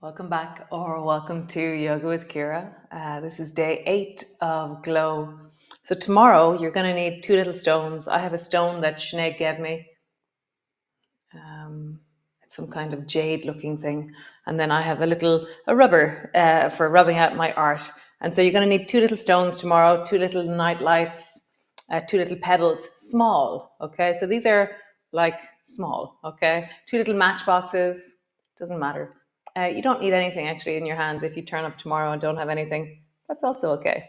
Welcome back, or welcome to Yoga with Ciara. This is day 8 of Glow. So tomorrow you're going to need 2 little stones. I have a stone that Sinead gave me. It's some kind of jade-looking thing. And then I have a rubber for rubbing out my art. And so you're going to need 2 little stones tomorrow, 2 little night lights, 2 little pebbles, small. Okay, so these are like small. Okay, 2 little matchboxes. Doesn't matter. You don't need anything actually in your hands. If you turn up tomorrow and don't have anything, that's also okay.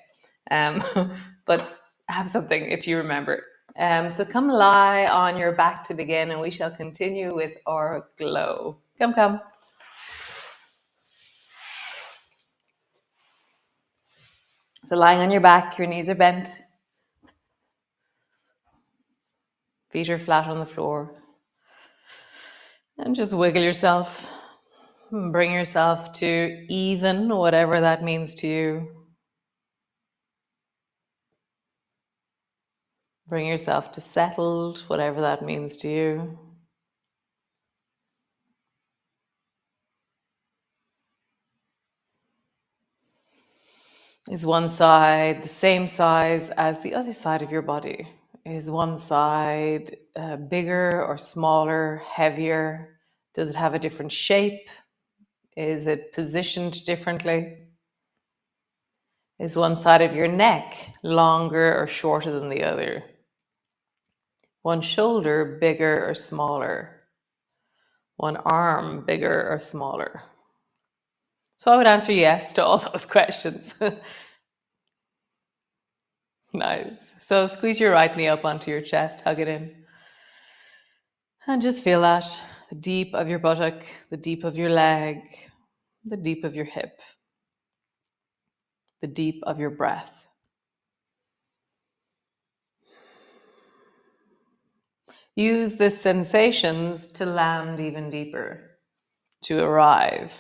But have something if you remember. So come lie on your back to begin, and we shall continue with our glow. Come. So lying on your back, your knees are bent, feet are flat on the floor. And just wiggle yourself. Bring yourself to even, whatever that means to you. Bring yourself to settled, whatever that means to you. Is one side the same size as the other side of your body? Is one side bigger or smaller, heavier? Does it have a different shape? Is it positioned differently? Is one side of your neck longer or shorter than the other? One shoulder bigger or smaller? One arm bigger or smaller? So I would answer yes to all those questions. Nice. So squeeze your right knee up onto your chest, hug it in. And just feel that, the deep of your buttock, the deep of your leg, the deep of your hip, the deep of your breath. Use the sensations to land even deeper, to arrive.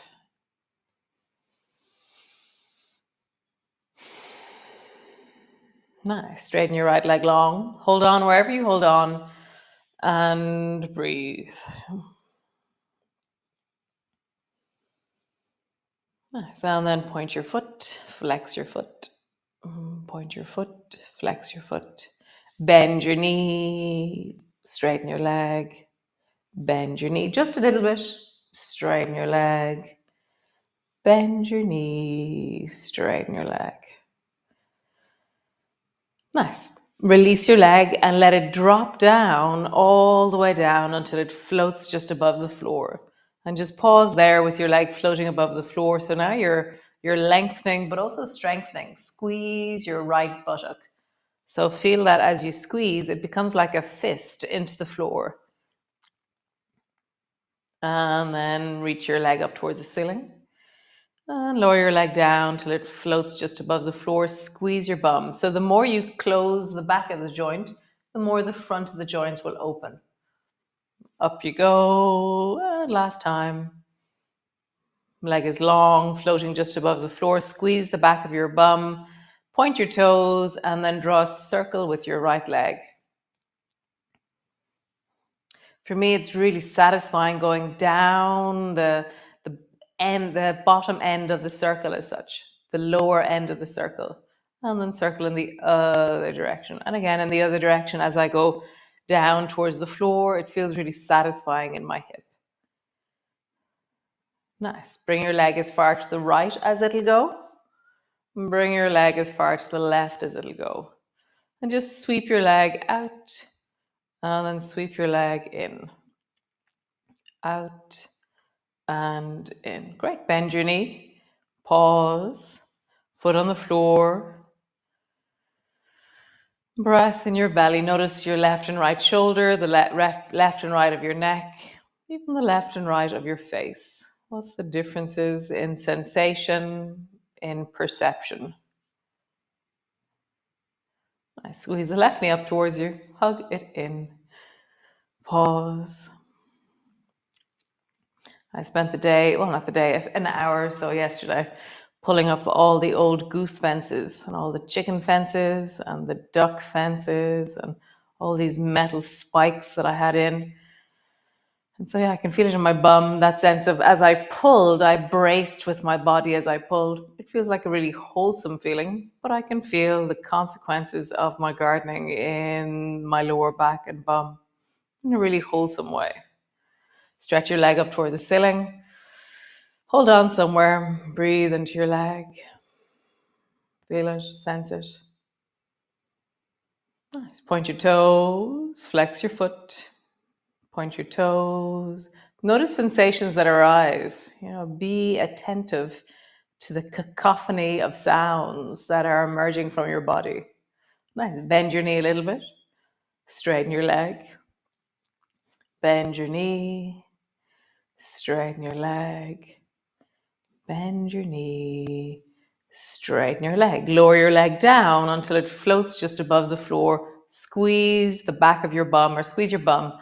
Nice. Straighten your right leg long. Hold on wherever you hold on and breathe. Nice. And then point your foot, flex your foot. Point your foot, flex your foot. Bend your knee, straighten your leg. Bend your knee just a little bit, straighten your leg. Bend your knee, straighten your leg. Nice. Release your leg and let it drop down all the way down until it floats just above the floor. And just pause there with your leg floating above the floor. So now you're lengthening but also strengthening. Squeeze your right buttock. So feel that as you squeeze, it becomes like a fist into the floor. And then reach your leg up towards the ceiling. And lower your leg down till it floats just above the floor. Squeeze your bum. So the more you close the back of the joint, the more the front of the joints will open. Up you go, and last time. Leg is long, floating just above the floor. Squeeze the back of your bum, point your toes, and then draw a circle with your right leg. For me, it's really satisfying going down the bottom end of the circle as such, the lower end of the circle, and then circle in the other direction. And again, in the other direction as I go down towards the floor, it feels really satisfying in my hip. Nice. Bring your leg as far to the right as it'll go. Bring your leg as far to the left as it'll go. And just sweep your leg out and then sweep your leg in. Out and in. Great. Bend your knee. Pause. Foot on the floor. Breath in your belly. Notice your left and right shoulder, the left and right of your neck, even the left and right of your face. What's the differences in sensation, in perception? Nice. Squeeze the left knee up towards you. Hug it in. Pause. I spent the day, well, not the day, an hour or so yesterday, pulling up all the old goose fences and all the chicken fences and the duck fences and all these metal spikes that I had in. And so, yeah, I can feel it in my bum, that sense of as I pulled, I braced with my body as I pulled. It feels like a really wholesome feeling, but I can feel the consequences of my gardening in my lower back and bum in a really wholesome way. Stretch your leg up toward the ceiling. Hold on somewhere. Breathe into your leg. Feel it, sense it. Nice. Point your toes, flex your foot. Point your toes. Notice sensations that arise. Be attentive to the cacophony of sounds that are emerging from your body. Nice. Bend your knee a little bit. Straighten your leg. Bend your knee. Straighten your leg. Bend your knee. Straighten your leg. Lower your leg down until it floats just above the floor. Squeeze the back of your bum or squeeze your bum.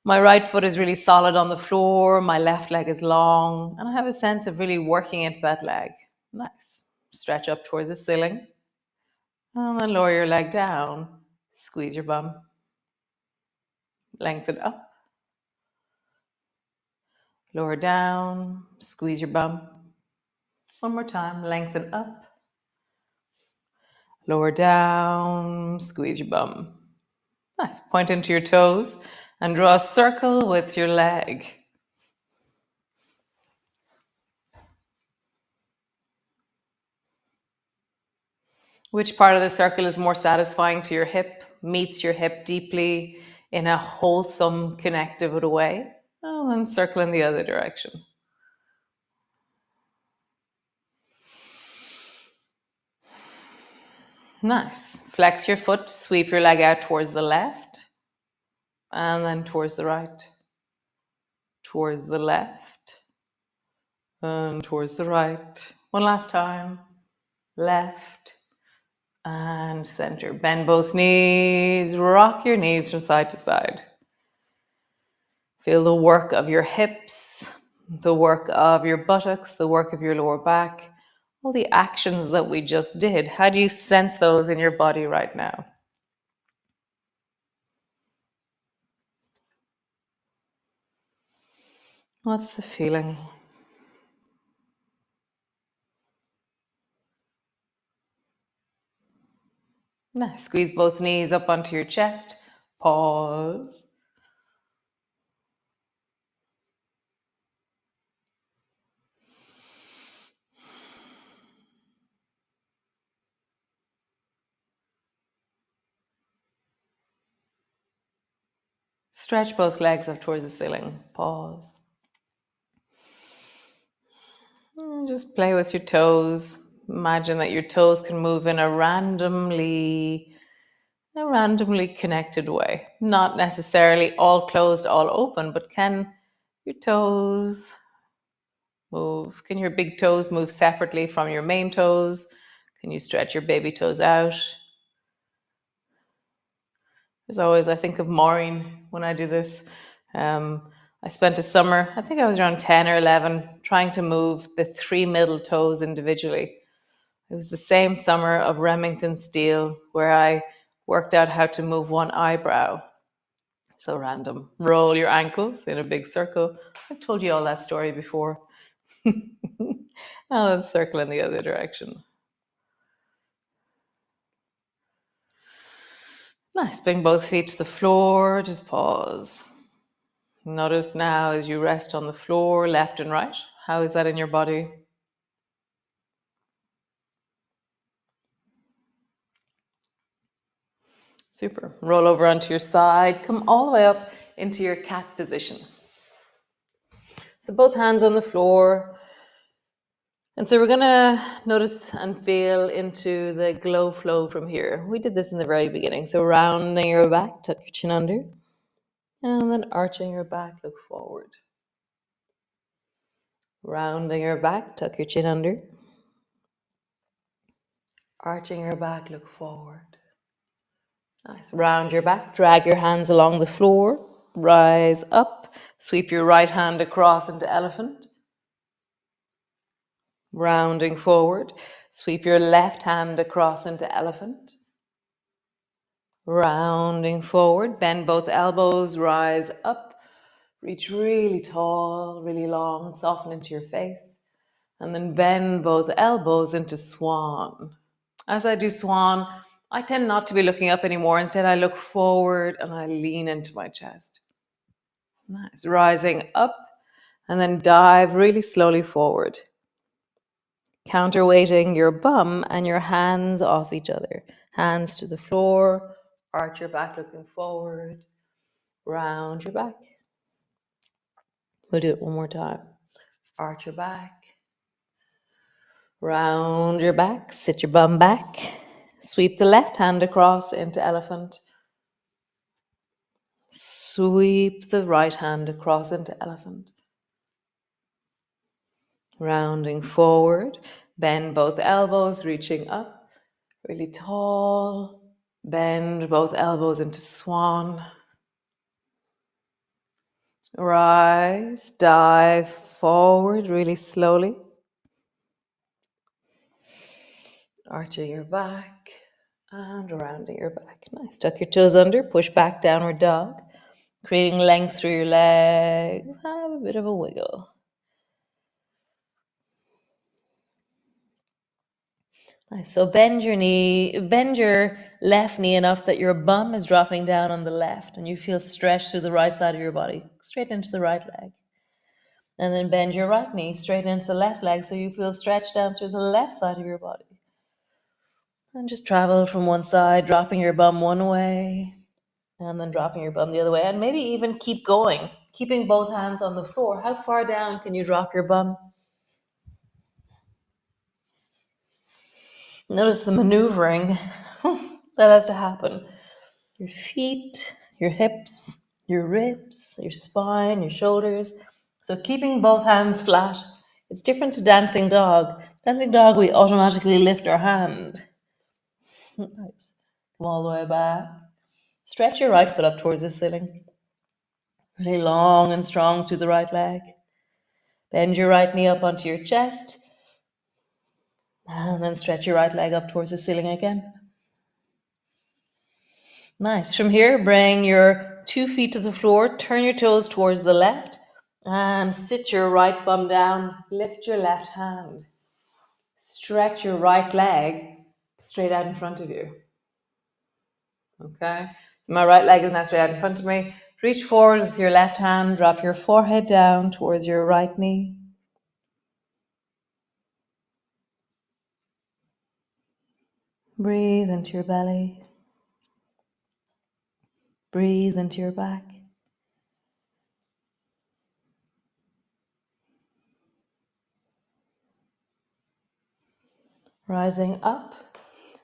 My right foot is really solid on the floor. My left leg is long. And I have a sense of really working into that leg. Nice. Stretch up towards the ceiling. And then lower your leg down. Squeeze your bum. Lengthen up. Lower down. Squeeze your bum. One more time. Lengthen up. Lower down. Squeeze your bum. Nice. Point into your toes and draw a circle with your leg. Which part of the circle is more satisfying to your hip, meets your hip deeply in a wholesome, connective way? And then circle in the other direction. Nice. Flex your foot, sweep your leg out towards the left, and then towards the right. Towards the left, and towards the right. One last time. Left, and center. Bend both knees, rock your knees from side to side. Feel the work of your hips, the work of your buttocks, the work of your lower back, all the actions that we just did. How do you sense those in your body right now? What's the feeling? Nice. Squeeze both knees up onto your chest. Pause. Stretch both legs up towards the ceiling. Pause. And just play with your toes. Imagine that your toes can move in a randomly connected way. Not necessarily all closed, all open, but can your toes move? Can your big toes move separately from your main toes? Can you stretch your baby toes out? As always, I think of Maureen when I do this. I spent a summer, I think I was around 10 or 11, trying to move the 3 middle toes individually. It was the same summer of Remington Steel where I worked out how to move one eyebrow. So random. Roll your ankles in a big circle. I've told you all that story before. Now let's circle in the other direction. Nice. Bring both feet to the floor. Just pause. Notice now as you rest on the floor, left and right. How is that in your body? Super. Roll over onto your side. Come all the way up into your cat position. So both hands on the floor. And so we're going to notice and feel into the glow flow from here. We did this in the very beginning. So rounding your back, tuck your chin under. And then arching your back, look forward. Rounding your back, tuck your chin under. Arching your back, look forward. Nice. Round your back, drag your hands along the floor. Rise up. Sweep your right hand across into elephant. Rounding forward. Sweep your left hand across into elephant. Rounding forward. Bend both elbows. Rise up. Reach really tall, really long. Soften into your face. And then bend both elbows into swan. As I do swan, I tend not to be looking up anymore. Instead, I look forward and I lean into my chest. Nice. Rising up and then dive really slowly forward. Counterweighting your bum and your hands off each other. Hands to the floor. Arch your back looking forward. Round your back. We'll do it one more time. Arch your back. Round your back. Sit your bum back. Sweep the left hand across into elephant. Sweep the right hand across into elephant. Rounding forward. Bend both elbows, reaching up. Really tall. Bend both elbows into swan. Rise. Dive forward really slowly. Arching your back and rounding your back. Nice. Tuck your toes under. Push back, downward dog. Creating length through your legs. Have a bit of a wiggle. Nice. So bend your left knee enough that your bum is dropping down on the left and you feel stretched through the right side of your body, straight into the right leg. And then bend your right knee straight into the left leg so you feel stretched down through the left side of your body. And just travel from one side, dropping your bum one way and then dropping your bum the other way. And maybe even keep going, keeping both hands on the floor. How far down can you drop your bum? Notice the maneuvering that has to happen. Your feet, your hips, your ribs, your spine, your shoulders. So keeping both hands flat. It's different to dancing dog. Dancing dog, we automatically lift our hand. Nice. Come all the way back. Stretch your right foot up towards the ceiling. Really long and strong through the right leg. Bend your right knee up onto your chest. And then stretch your right leg up towards the ceiling again. Nice. From here, bring your 2 feet to the floor. Turn your toes towards the left. And sit your right bum down. Lift your left hand. Stretch your right leg straight out in front of you. Okay. So my right leg is now straight out in front of me. Reach forward with your left hand. Drop your forehead down towards your right knee. Breathe into your belly. Breathe into your back. Rising up.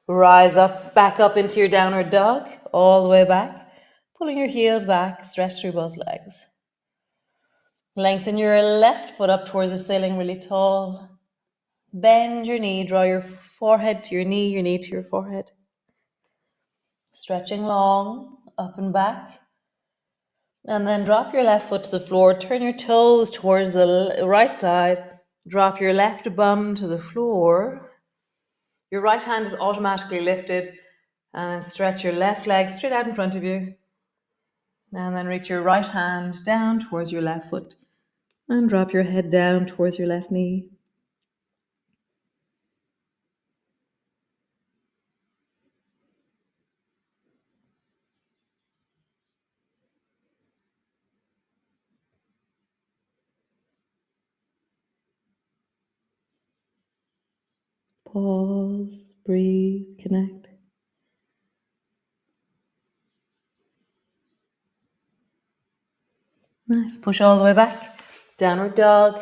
Rise up, back up into your downward dog, all the way back. Pulling your heels back, stretch through both legs. Lengthen your left foot up towards the ceiling really tall. Bend your knee, draw your forehead to your knee to your forehead. Stretching long, up and back. And then drop your left foot to the floor, turn your toes towards the right side, drop your left bum to the floor. Your right hand is automatically lifted, and then stretch your left leg straight out in front of you. And then reach your right hand down towards your left foot and drop your head down towards your left knee. Pause, breathe, connect. Nice. Push all the way back. Downward dog.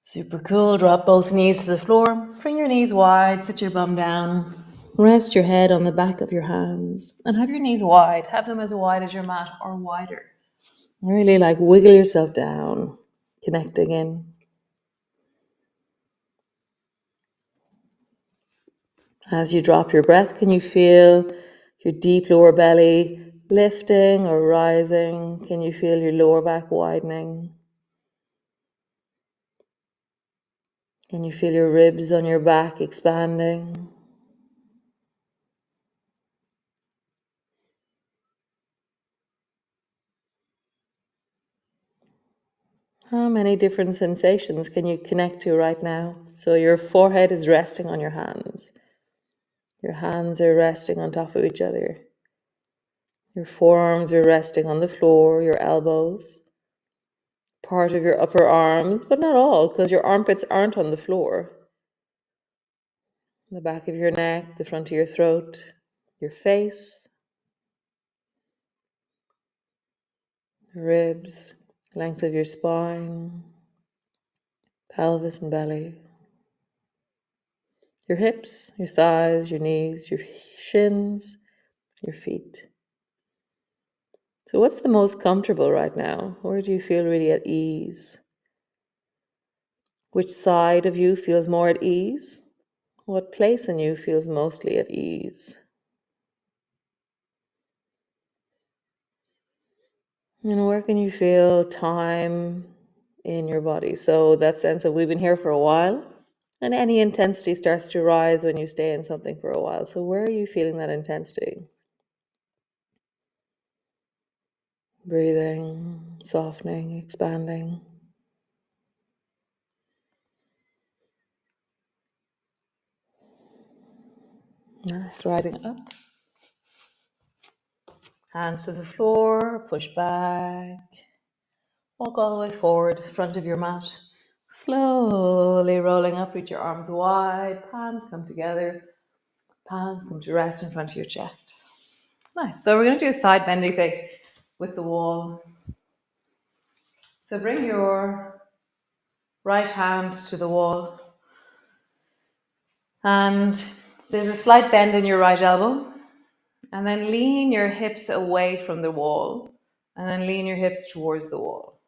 Super cool. Drop both knees to the floor. Bring your knees wide. Sit your bum down. Rest your head on the back of your hands. And have your knees wide. Have them as wide as your mat or wider. Really wiggle yourself down. Connecting in. As you drop your breath, can you feel your deep lower belly lifting or rising? Can you feel your lower back widening? Can you feel your ribs on your back expanding? How many different sensations can you connect to right now? So your forehead is resting on your hands. Your hands are resting on top of each other. Your forearms are resting on the floor, your elbows. Part of your upper arms, but not all, because your armpits aren't on the floor. The back of your neck, the front of your throat, your face, ribs, length of your spine, pelvis and belly, your hips, your thighs, your knees, your shins, your feet. So what's the most comfortable right now? Where do you feel really at ease? Which side of you feels more at ease? What place in you feels mostly at ease? And where can you feel time in your body? So that sense of we've been here for a while, and any intensity starts to rise when you stay in something for a while. So where are you feeling that intensity? Breathing, softening, expanding. Nice. Rising up. Hands to the floor, push back. Walk all the way forward, front of your mat. Slowly rolling up, reach your arms wide, palms come together, palms come to rest in front of your chest. Nice. So we're going to do a side bending thing with the wall. So bring your right hand to the wall. And there's a slight bend in your right elbow. And then lean your hips away from the wall. And then lean your hips towards the wall.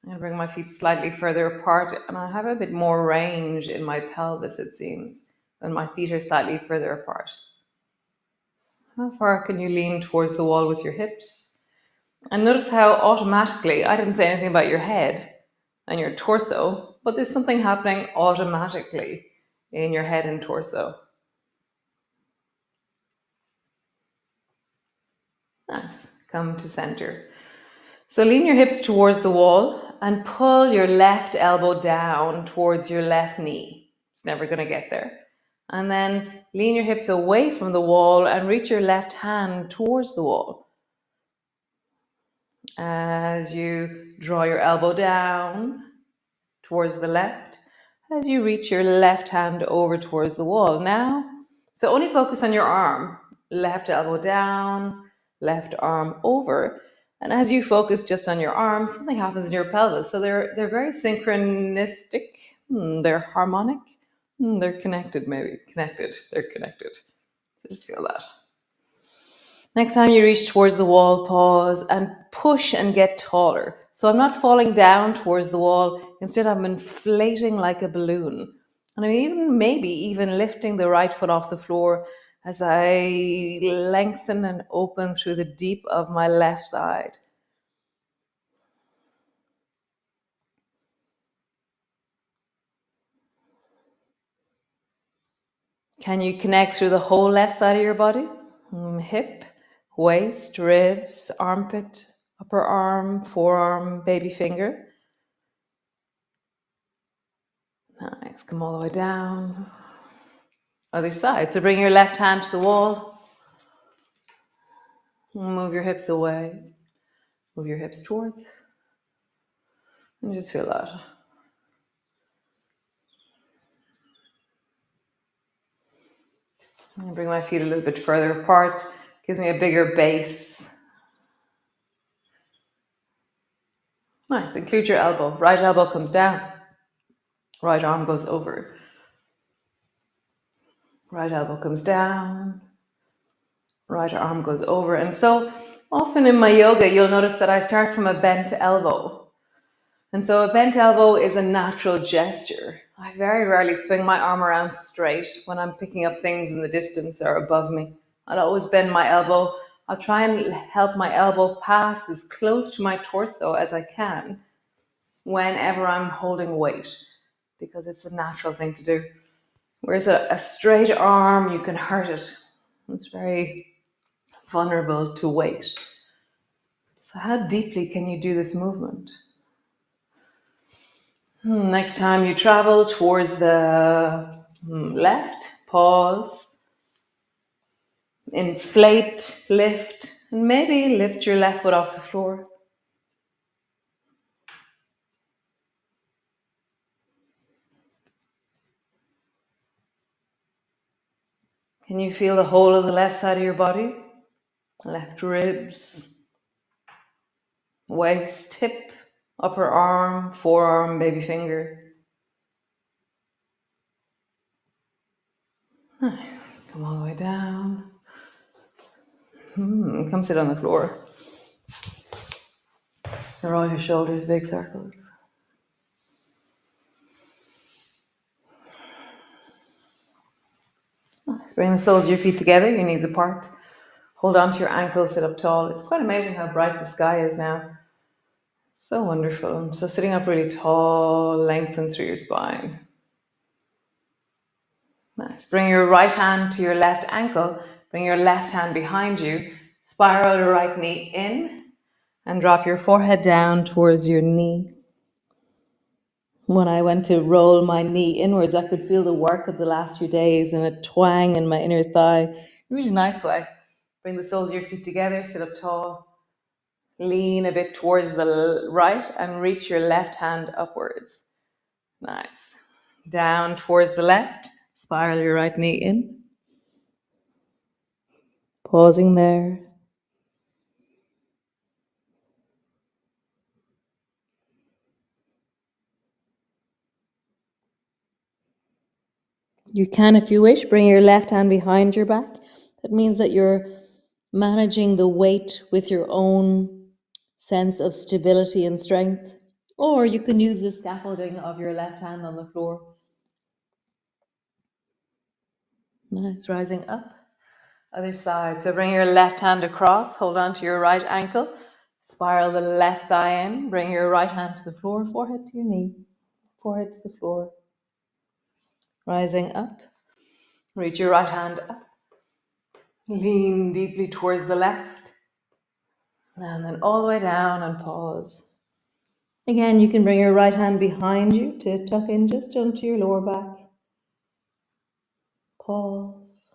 I'm going to bring my feet slightly further apart. And I have a bit more range in my pelvis, it seems, and my feet are slightly further apart. How far can you lean towards the wall with your hips? And notice how automatically, I didn't say anything about your head and your torso, but there's something happening automatically in your head and torso. Nice. Come to center. So lean your hips towards the wall and pull your left elbow down towards your left knee. It's never going to get there. And then lean your hips away from the wall and reach your left hand towards the wall. As you draw your elbow down towards the left, as you reach your left hand over towards the wall. Now, so only focus on your arm. Left elbow down, left arm over. And as you focus just on your arm, something happens in your pelvis. So they're very synchronistic. They're harmonic. They're connected, maybe. Connected. They're connected. Just feel that. Next time you reach towards the wall, pause and push and get taller. So I'm not falling down towards the wall. Instead, I'm inflating like a balloon. And I'm maybe even lifting the right foot off the floor as I lengthen and open through the deep of my left side. Can you connect through the whole left side of your body? Hip, waist, ribs, armpit, upper arm, forearm, baby finger. Nice. Come all the way down. Other side. So bring your left hand to the wall. Move your hips away. Move your hips towards. And just feel that. And bring my feet a little bit further apart. Gives me a bigger base. Nice. Include your elbow. Right elbow comes down. Right arm goes over. Right elbow comes down. Right arm goes over. And so often in my yoga, you'll notice that I start from a bent elbow. And so a bent elbow is a natural gesture. I very rarely swing my arm around straight when I'm picking up things in the distance or above me. I'll always bend my elbow. I'll try and help my elbow pass as close to my torso as I can whenever I'm holding weight, because it's a natural thing to do. Whereas a straight arm, you can hurt it. It's very vulnerable to weight. So how deeply can you do this movement? Next time you travel towards the left, pause, inflate, lift, and maybe lift your left foot off the floor. Can you feel the whole of the left side of your body? Left ribs, waist, hip, upper arm, forearm, baby finger. Come all the way down. Come sit on the floor. Roll your shoulders, big circles. Nice. Bring the soles of your feet together, your knees apart. Hold on to your ankles, sit up tall. It's quite amazing how bright the sky is now. So wonderful. So sitting up really tall, lengthen through your spine. Nice. Bring your right hand to your left ankle. Bring your left hand behind you. Spiral your right knee in and drop your forehead down towards your knee. When I went to roll my knee inwards, I could feel the work of the last few days and a twang in my inner thigh. Really nice way. Bring the soles of your feet together, sit up tall. Lean a bit towards the right and reach your left hand upwards. Nice. Down towards the left. Spiral your right knee in. Pausing there. You can, if you wish, bring your left hand behind your back. That means that you're managing the weight with your own sense of stability and strength. Or you can use the scaffolding of your left hand on the floor. Nice. Rising up. Other side. So bring your left hand across. Hold on to your right ankle. Spiral the left thigh in. Bring your right hand to the floor. Forehead to your knee. Forehead to the floor. Rising up. Reach your right hand up. Lean deeply towards the left. And then all the way down and pause. Again, you can bring your right hand behind you to tuck in just onto your lower back. Pause.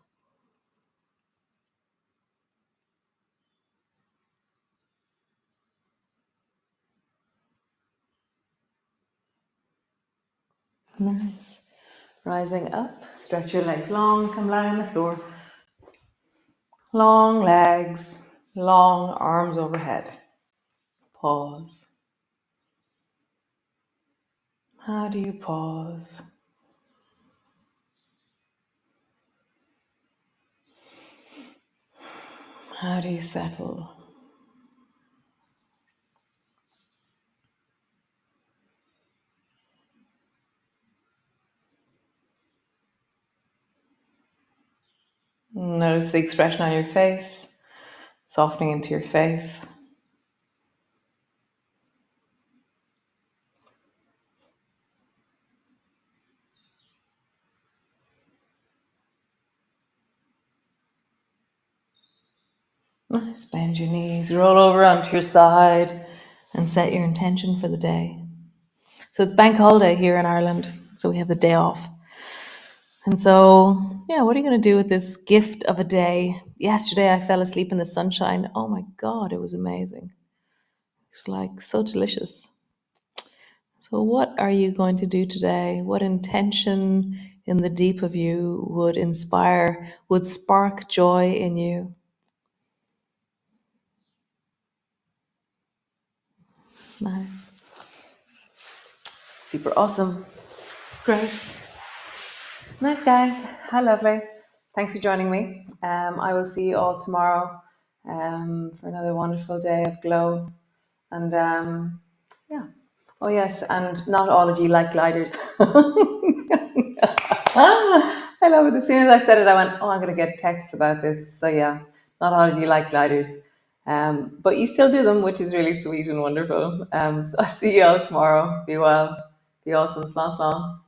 Nice. Rising up, stretch your legs long, come lie on the floor. Long legs, long arms overhead. Pause. How do you pause? How do you settle? Notice the expression on your face, softening into your face. Nice. Bend your knees, roll over onto your side, and set your intention for the day. So it's bank holiday here in Ireland, so we have the day off. And so, yeah, what are you going to do with this gift of a day? Yesterday, I fell asleep in the sunshine. Oh my God, it was amazing. It's like so delicious. So, what are you going to do today? What intention in the deep of you would inspire, would spark joy in you? Nice. Super awesome. Great. Nice, guys. How lovely. Thanks for joining me. I will see you all tomorrow for another wonderful day of glow. And yeah. Oh, yes. And not all of you like gliders. I love it. As soon as I said it, I went, oh, I'm going to get texts about this. So, yeah, not all of you like gliders. But you still do them, which is really sweet and wonderful. So I'll see you all tomorrow. Be well. Be awesome. Slán slán.